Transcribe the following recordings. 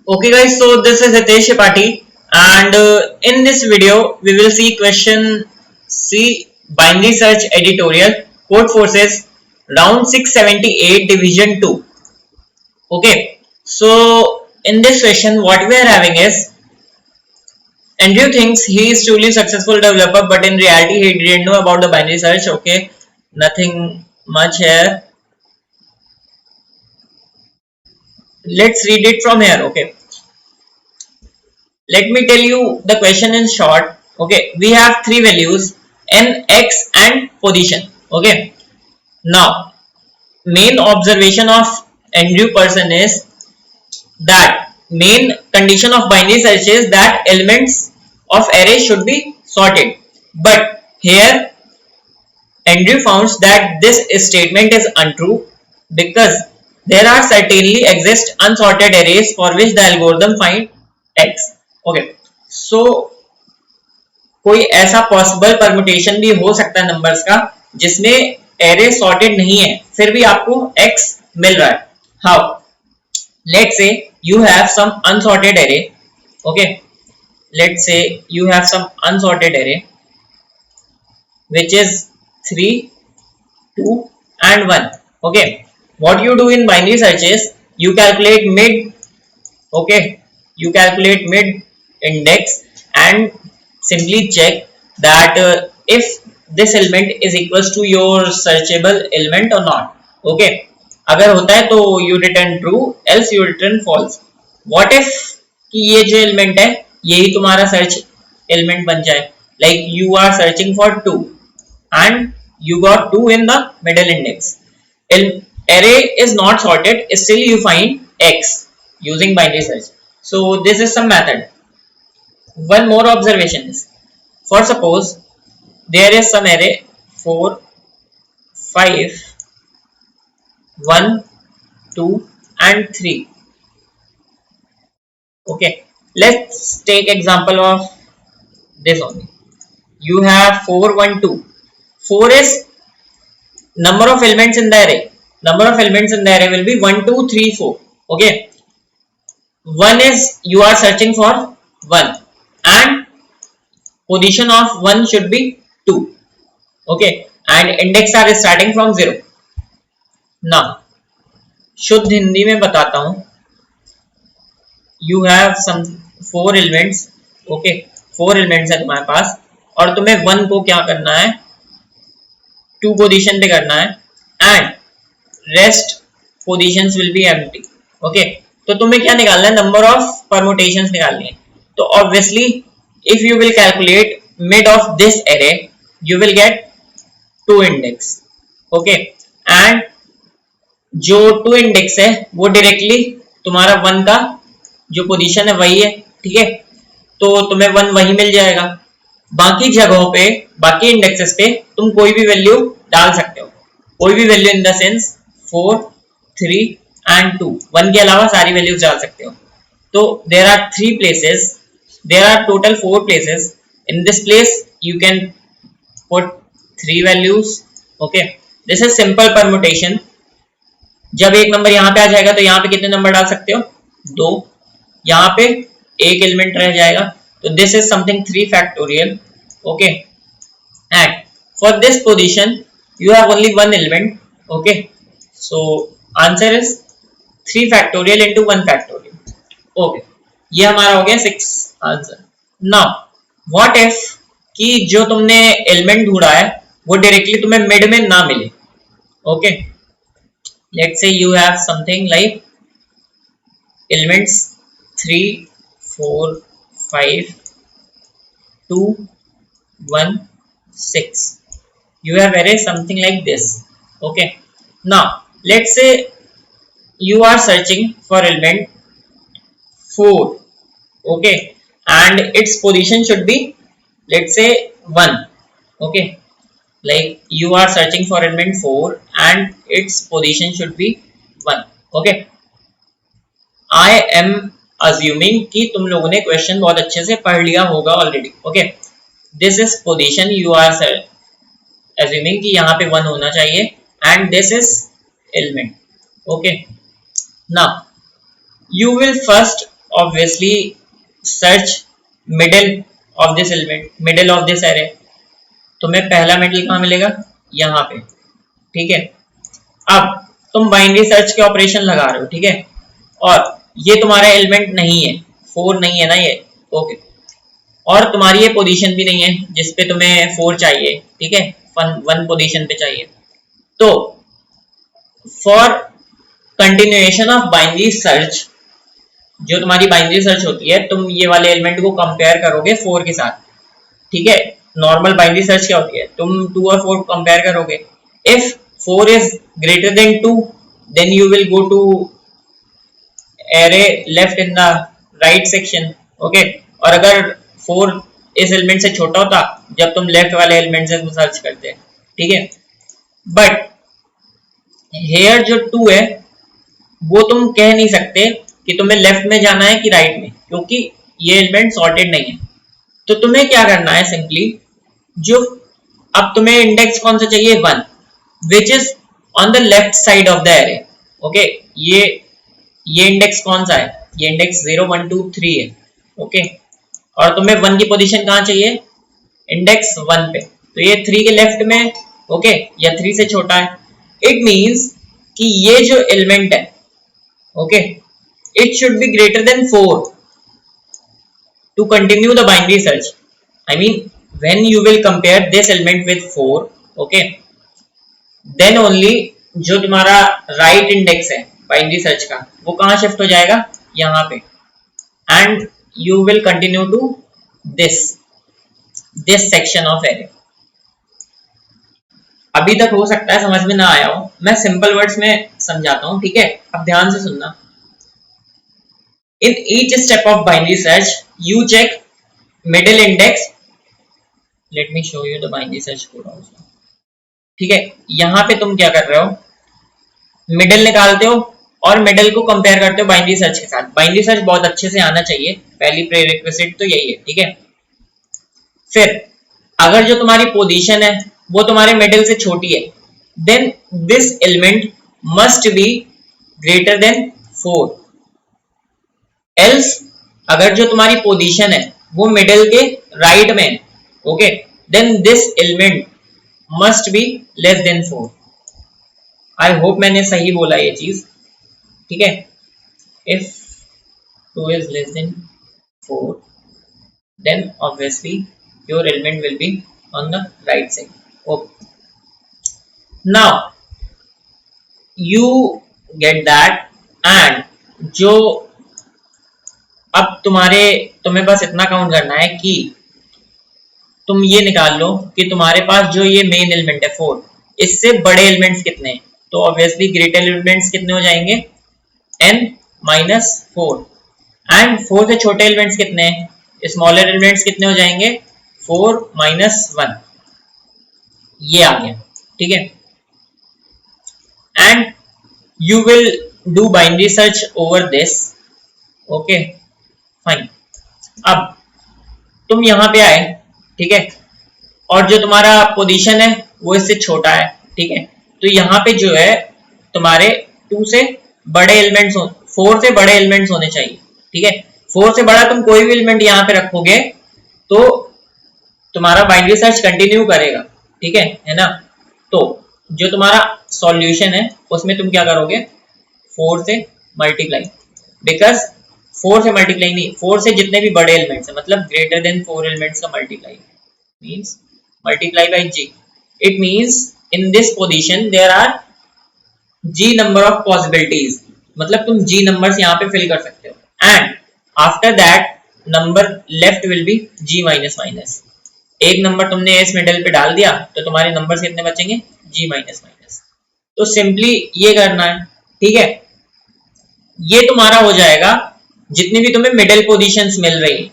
Okay guys, so this is Hitesh Tripathi and in this video we will see question C binary search editorial code forces round 678 division 2. Okay, so in this question what we are having is Andrew thinks he is truly successful developer, but in reality he didn't know about the binary search. Okay, nothing much here. Let's read it from here. Okay, let me tell you the question in short. Okay, we have three values n, x and position. Okay, now main observation of Andrew person is that main condition of binary search is that elements of array should be sorted, but here Andrew found that this statement is untrue because there are certainly exist unsorted arrays for which the algorithm find x. Okay, so कोई ऐसा possible permutation भी हो सकता है numbers का जिसमें array sorted नहीं है फिर भी आपको x मिल रहा है. How? Let's say you have some unsorted array. Okay, let's say you have some unsorted array which is 3, 2 and 1. Okay, what you do in binary search is you calculate mid. Okay, you calculate mid index and simply check that if this element is equals to your searchable element or not. Okay, अगर होता है तो you return true, else you return false. What if कि ये जो element है यही तुम्हारा search element बन जाए, like you are searching for 2 and you got 2 in the middle index. Array is not sorted, still you find x using binary search. So this is some method. One more observation is, for suppose there is some array 4, 5, 1, 2 and 3. Okay, let's take example of this only. You have 4, 1, 2. 4 is number of elements in the array. Number of elements in the array will be 1, 2, 3, 4. Okay, 1 is you are searching for 1 and position of 1 should be 2. Okay, and index are starting from 0. Now शुद्ध हिंदी में बताता हूं. You have some 4 elements. Okay, 4 elements है तुम्हारे पास और तुम्हें 1 को क्या करना है 2 पोजीशन पे करना है and rest positions will be empty. Okay, तो तुम्हें क्या निकालना है नंबर ऑफ परमुटेशंस निकालनी है. तो obviously if you will calculate mid of this array you will get 2 index. Okay, and जो 2 इंडेक्स है वो डायरेक्टली तुम्हारा 1 का जो पोजीशन है वही है. ठीक है, तो तुम्हें 1 वही मिल जाएगा. बाकी जगहों पे बाकी इंडेक्सेस पे तुम कोई भी वैल्यू डाल सकते हो. कोई भी value in the sense 4, 3 and 2. 1 के अलावा सारी वैल्यूज डाल सकते हो. तो there are 3 places, there are total 4 places. In this place you can put 3 values. Okay, this is simple permutation. जब एक नंबर यहाँ पे आ जाएगा तो यहाँ पे कितने नंबर डाल सकते हो 2. यहाँ पे एक एलिमेंट रह जाएगा तो this is something 3 factorial. Okay, and for this position you have only one element. Okay, so answer is 3 factorial into 1 factorial. Okay, ये हमारा हो गया 6 आंसर. Now what if कि जो तुमने एलिमेंट ढूंढा है वो डायरेक्टली तुम्हें मिड में ना मिले. Okay, let's say you have something like elements 3, 4, 5, 2, 1, 6. You have array something like this. Okay, now let's say you are searching for element 4. Okay, and its position should be let's say 1. Okay, like you are searching for element 4 and its position should be 1. Okay, I am assuming कि तुम लोगों ने question बहुत अच्छे से पढ़ लिया होगा already. Okay, this is position you are assuming कि यहाँ पे 1 होना चाहिए and this is element. Okay, now you will first obviously search middle of this element, middle of this array. तुम्हें पहला मिडिल कहाँ मिलेगा? यहाँ पे, ठीक है। अब तुम बाइनरी सर्च के ऑपरेशन लगा रहे हो, ठीक है, और ये तुम्हारा एलिमेंट नहीं है, 4 नहीं है ना ये, ओके, और तुम्हारी ये पोजीशन भी नहीं है जिसपे तुम्हें 4 चाहिए, ठीक है, 1 पोजीशन पे चाहिए। तो for continuation of binary search, जो तुम्हारी बाइनरी सर्च होती है, तुम ये वाले एलिमेंट को कंपेयर करोगे 4 के साथ, ठीक है। नॉर्मल बाइनरी सर्च क्या होती है? तुम 2 और 4 कंपेयर करोगे। If 4 is greater than 2, then you will go to array left in the right section, okay। और अगर 4 इस एलिमेंट से छोटा होता जब तुम लेफ्ट वाले एलिमेंट से सर्च करते, ठीक है। बट हेयर जो 2 है वो तुम कह नहीं सकते कि तुम्हें लेफ्ट में जाना है कि राइट में, क्योंकि ये एलिमेंट सॉर्टेड नहीं है। तो तुम्हें क्या करना है? सिंपली जो अब तुम्हें इंडेक्स कौन सा चाहिए? 1, which is on the left side of the array, okay. ये इंडेक्स कौन सा है? ये इंडेक्स 0 1 2 3 है, ओके। और तुम्हें 1 की पोजीशन कहाँ चाहिए? इंडेक्स 1 पे। तो ये 3 के लेफ्ट में, ओके, या 3 से छोटा है। इट मीन्स कि ये जो एलिमेंट है, okay, it should be greater than 4 to continue the binary search. I mean, when you will compare this element with 4, okay, then only जो तुम्हारा right index है binary search का, वो कहाँ शिफ्ट हो जाएगा? यहाँ पे, and you will continue to this section of array. अभी तक हो सकता है समझ में ना आया हो, मैं सिंपल वर्ड्स में समझाता हूँ, ठीक है। अब ध्यान से सुनना। In each step of binary search, you check middle index. Let me show you the binary search code also. ठीक है, यहाँ पे तुम क्या कर रहे हो? मिडिल निकालते हो और मिडिल को कंपेयर करते हो बाइनरी सर्च के साथ। बाइनरी सर्च बहुत अच्छे से आना चाहिए, पहली प्रीरिक्विजिट तो यही है, ठीक है। फिर अगर जो तुम्हारी पोजीशन है वो तुम्हारे मिडिल से छोटी है, then this element must be greater than 4। Else अगर जो तुम्हारी पोजीशन है वो मिडिल के राइट में, okay, then this element must be less than 4। I hope मैंने सही बोला ये चीज, ठीक है। If 2 is less than 4, then obviously your element will be on the right side, okay। Now you get that, and जो अब तुम्हें बस इतना काउंट करना है कि तुम ये निकाल लो कि तुम्हारे पास जो ये मेन एलिमेंट है 4, इससे बड़े एलिमेंट्स कितने हैं। तो ऑब्वियसली ग्रेटर एलिमेंट्स कितने हो जाएंगे? n-4, एंड 4 से छोटे एलिमेंट्स कितने हैं? स्मॉलर एलिमेंट्स कितने हो जाएंगे? 4-1, ये आ गया, ठीक है। And you will do binary search over this, okay, fine. अब तुम यहां पे आए, ठीक है, और जो तुम्हारा पोजीशन है वो इससे छोटा है, ठीक है। तो यहाँ पे जो है तुम्हारे 2 से बड़े एलिमेंट्स, 4 से बड़े एलिमेंट्स होने चाहिए, ठीक है। 4 से बड़ा तुम कोई भी एलिमेंट यहाँ पे रखोगे तो तुम्हारा बाइनरी सर्च कंटिन्यू करेगा, ठीक है ना। तो जो तुम्हारा सॉल्यूशन है उसमें तुम क्या करोगे? 4 से मल्टीप्लाई, बिकॉज 4 से मल्टीप्लाई नहीं, 4 से जितने भी बड़े एलिमेंट्स है, मतलब ग्रेटर देन 4 एलिमेंट्स का multiply means multiply by g। It means in this position there are g number of possibilities, मतलब तुम g नंबर्स यहाँ पे फिल कर सकते हो, and after that number left will be g minus minus. एक number तुमने इस मिडिल पे डाल दिया तो तुम्हारे नंबर्स कितने बचेंगे? g minus minus. तो सिंपली ये करना है, ठीक है। ये तुम्हारा हो जाएगा जितनी भी तुम्हें मिडिल पोजीशंस मिल रही है,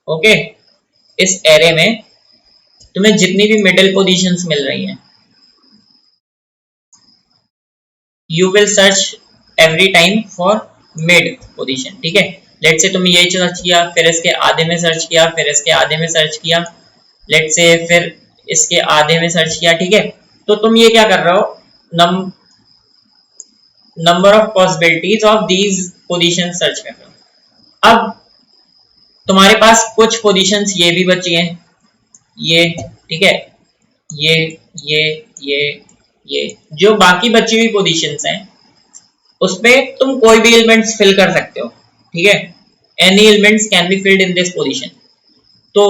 ओके, इस एरे में तुम्हें जितनी भी मिडिल पोजीशंस मिल रही हैं, you will search every time for mid position, ठीक है। लेट से तुमने ये सर्च किया, फिर इसके आधे में सर्च किया, फिर इसके आधे में सर्च किया, लेट से फिर इसके आधे में सर्च किया, ठीक है। तो तुम ये क्या कर रहे हो? Number of possibilities of these position search कर रहे हो, अब तुम्हारे पास कुछ पोजीशंस ये भी बची हैं, ये ठीक है, ये ये ये ये जो बाकी बची हुई पोजीशंस हैं उसपे तुम कोई भी एलिमेंट्स फिल कर सकते हो, ठीक है, any elements can be filled in this position. तो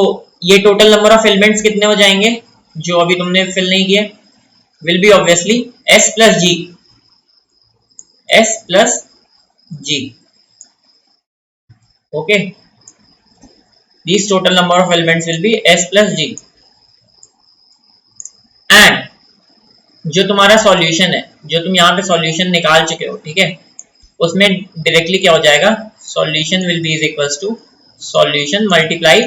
ये टोटल नंबर ऑफ एलिमेंट्स कितने हो जाएंगे जो अभी तुमने फिल नहीं किए, will be obviously s plus g, s plus g, okay, this total number of elements will be s plus g. And जो तुम्हारा सॉल्यूशन है, जो तुम यहाँ पे सॉल्यूशन निकाल चुके हो, ठीक है, उसमें डायरेक्टली क्या हो जाएगा, solution will be is equals to solution multiply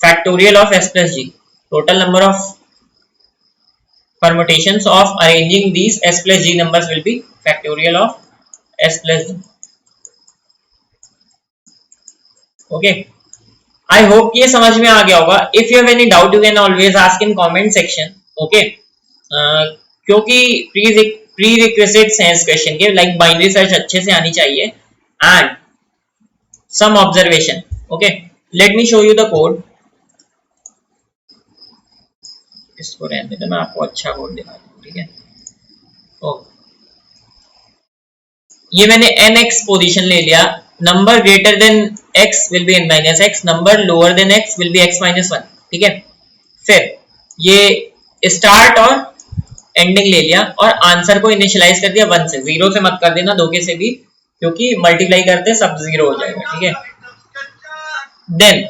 factorial of s plus g, total number of permutations of arranging these s plus g numbers will be factorial of s plus g, okay, I hope ये समझ में आ गया होगा। if you have any doubt you can always ask in comment section, okay, क्योंकि prerequisites हैं इस question के, like binary search अच्छे से आनी चाहिए and some observation, okay, let me show you the code, इसको रहने दो, मैं आपको अच्छा कोड दिखाता हूँ, ठीक है। ये मैंने nx पोजीशन ले लिया, number greater than x will be n minus x, number lower than x will be x minus 1, ठीक है। फिर ये स्टार्ट और एंडिंग ले लिया और आंसर को इनिशियलाइज कर दिया 1 से, 0 से मत कर देना धोखे से भी, क्योंकि मल्टीप्लाई करते सब 0 हो जाएगा, ठीक है। Then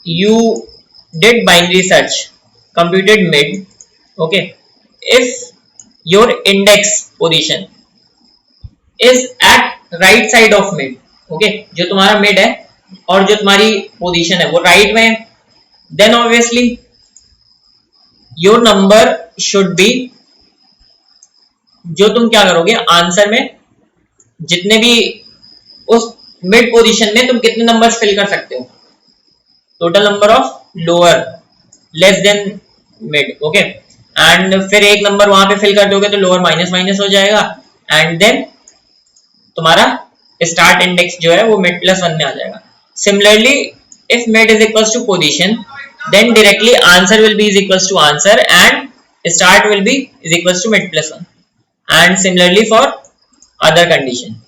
you did binary search, computed mid, okay, if your index position is at right side of mid, okay, जो तुम्हारा mid है और जो तुम्हारी पोजीशन है वो राइट में है, then obviously your number should be, जो तुम क्या करोगे आंसर में जितने भी उस मिड पोजीशन में तुम कितने नंबर्स फिल कर सकते हो, total number of lower less than mid, okay, and फिर एक नंबर वहां पे फिल कर दोगे तो लोअर माइनस माइनस हो जाएगा एंड देन तुम्हारा स्टार्ट इंडेक्स जो है वो मिड प्लस 1 में आ जाएगा। Similarly if mid is equals to position then directly answer will be is equals to answer and start will be is equals to mid plus 1, and similarly for other condition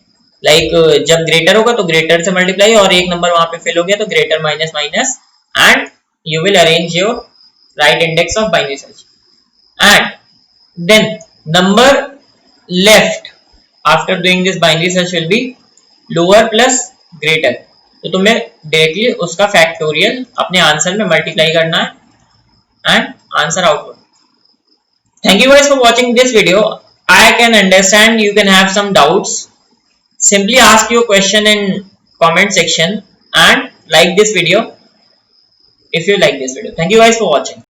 like जब greater होगा तो greater से multiply और एक number वहां पे fill हो गया तो greater minus minus and you will arrange your right index of binary search, and then number left after doing this binary search will be lower plus greater, तो तुम्हें डायरेक्टली उसका फैक्टोरियल अपने answer में multiply करना है and answer output. Thank you guys for watching this video, I can understand you can have some doubts, simply ask your question in comment section and like this video if you like this video. Thank you guys for watching.